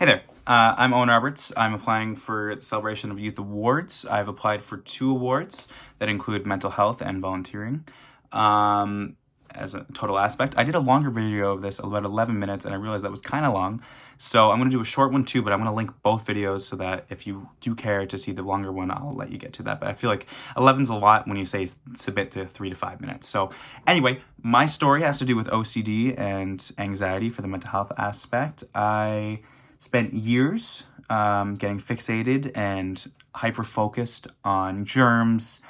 Hey there, I'm Owen Roberts. I'm applying for the Celebration of Youth Awards. I've applied for 2 awards that include mental health and volunteering as a total aspect. I did a longer video of this, about 11 minutes, and I realized that was kind of long. So I'm going to do a short one too, but I'm going to link both videos so that if you do care to see the longer one, I'll let you get to that. But I feel like 11's a lot when you say submit to 3 to 5 minutes. So anyway, my story has to do with OCD and anxiety for the mental health aspect. I spent years getting fixated and hyper-focused on germs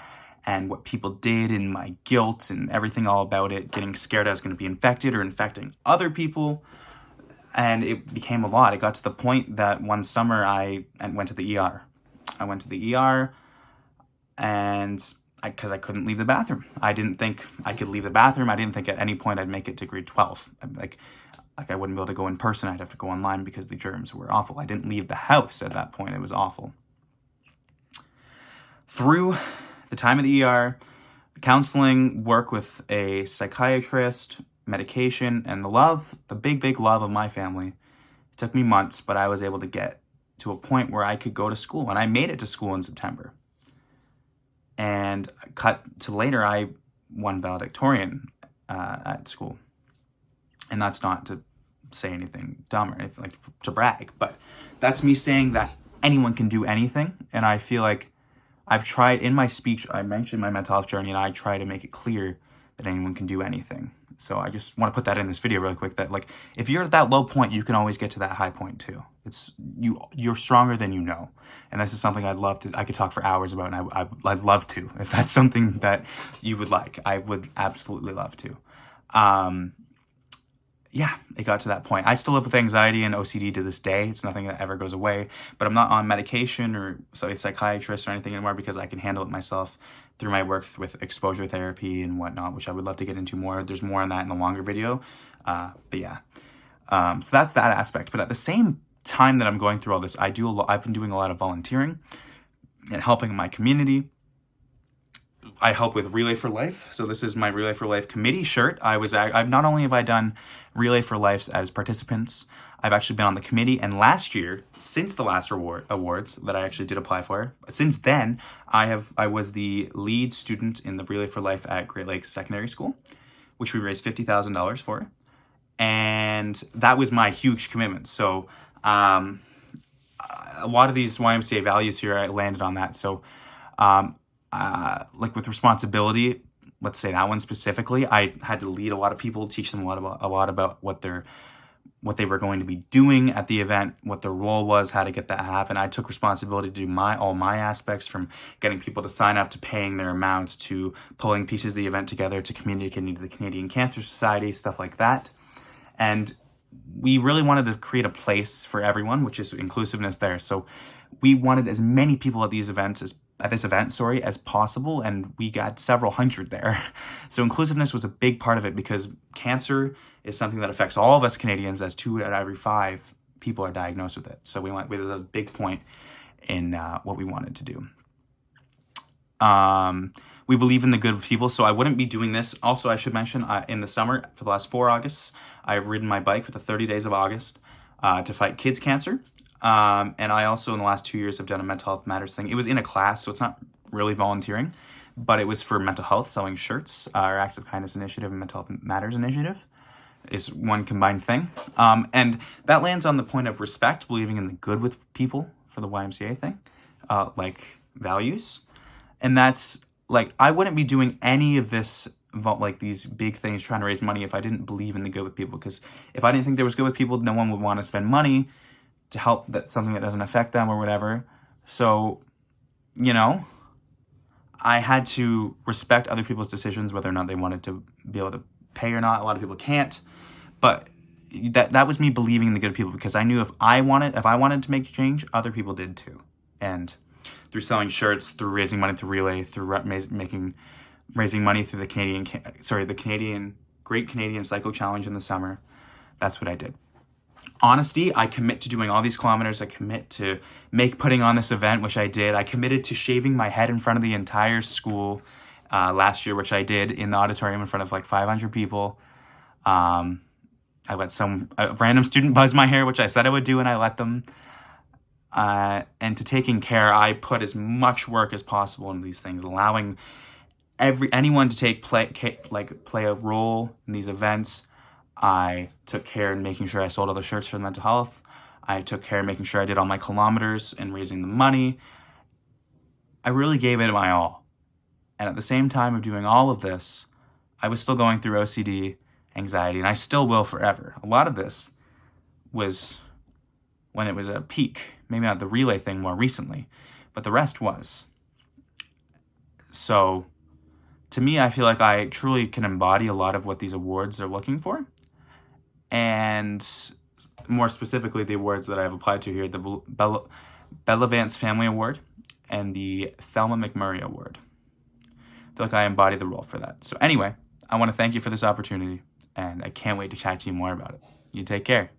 and what people did and my guilt and everything all about it, getting scared I was going to be infected or infecting other people. And it became a lot. It got to the point that one summer I went to the ER. I went to the ER and because I couldn't leave the bathroom. I didn't think I could leave the bathroom. I didn't think at any point I'd make it to grade 12. Like I wouldn't be able to go in person. I'd have to go online because the germs were awful. I didn't leave the house at that point. It was awful. Through the time of the ER, counseling, work with a psychiatrist, medication, and the big love of my family. It took me months, but I was able to get to a point where I could go to school, and I made it to school in September. And cut to later, I won valedictorian at school. And that's not to say anything dumb or anything, like to brag, but that's me saying that anyone can do anything. And I feel like I've tried, in my speech, I mentioned my mental health journey, and I try to make it clear that anyone can do anything. So I just want to put that in this video really quick, that like, if you're at that low point, you can always get to that high point too. You're stronger than you know. And this is something I could talk for hours about, and I'd love to. If that's something that you would like, I would absolutely love to. Yeah, it got to that point. I still live with anxiety and OCD to this day. It's nothing that ever goes away, but I'm not on medication or a psychiatrist or anything anymore because I can handle it myself through my work with exposure therapy and whatnot, which I would love to get into more. There's more on that in the longer video. But yeah, so that's that aspect. But at the same time that I'm going through all this, I've been doing a lot of volunteering and helping my community. I help with Relay for Life. So this is my Relay for Life committee shirt. I've not only have I done Relay for Life as participants, I've actually been on the committee. And last year, since the last awards that I actually did apply for, since then, I was the lead student in the Relay for Life at Great Lakes Secondary School, which we raised $50,000 for. And that was my huge commitment. So a lot of these YMCA values here, I landed on that. So like with responsibility, let's say that one specifically, I had to lead a lot of people, teach them a lot about what they were going to be doing at the event, what their role was, how to get that happen. I took responsibility to do all my aspects, from getting people to sign up, to paying their amounts, to pulling pieces of the event together, to communicating to the Canadian Cancer Society, stuff like that. And we really wanted to create a place for everyone, which is inclusiveness there. So we wanted as many people at this event as possible, and we got several hundred there. So inclusiveness was a big part of it, because cancer is something that affects all of us Canadians, as 2 out of every 5 people are diagnosed with it. So it was a big point in what we wanted to do. We believe in the good of people, so I wouldn't be doing this. Also, I should mention, in the summer, for the last 4 Augusts, I've ridden my bike for the 30 days of August to fight kids' cancer. And I also, in the last 2 years, have done a mental health matters thing. It was in a class, so it's not really volunteering, but it was for mental health, selling shirts. Our Acts of Kindness Initiative and Mental Health Matters Initiative is one combined thing. And that lands on the point of respect, believing in the good with people for the YMCA thing, like values. And that's like, I wouldn't be doing any of this, like these big things, trying to raise money, if I didn't believe in the good with people. Because if I didn't think there was good with people, no one would want to spend money to help something that doesn't affect them or whatever. So, I had to respect other people's decisions, whether or not they wanted to be able to pay or not. A lot of people can't, but that was me believing in the good of people, because I knew if I wanted to make change, other people did too. And through selling shirts, through raising money through Relay, through raising money through the Great Canadian Cycle Challenge in the summer, that's what I did. Honesty, I commit to doing all these kilometers. I commit to putting on this event, which I did. I committed to shaving my head in front of the entire school last year, which I did in the auditorium in front of like 500 people. I let a random student buzz my hair, which I said I would do, and I let them. And to taking care, I put as much work as possible into these things, allowing anyone to play a role in these events. I took care in making sure I sold all the shirts for the mental health. I took care in making sure I did all my kilometers and raising the money. I really gave it my all. And at the same time of doing all of this, I was still going through OCD, anxiety, and I still will forever. A lot of this was when it was a peak, maybe not the relay thing more recently, but the rest was. So to me, I feel like I truly can embody a lot of what these awards are looking for. And more specifically, the awards that I've applied to here, the Bellavance Family Award and the Thelma McMurray Award. I feel like I embody the role for that. So anyway, I want to thank you for this opportunity, and I can't wait to chat to you more about it. You take care.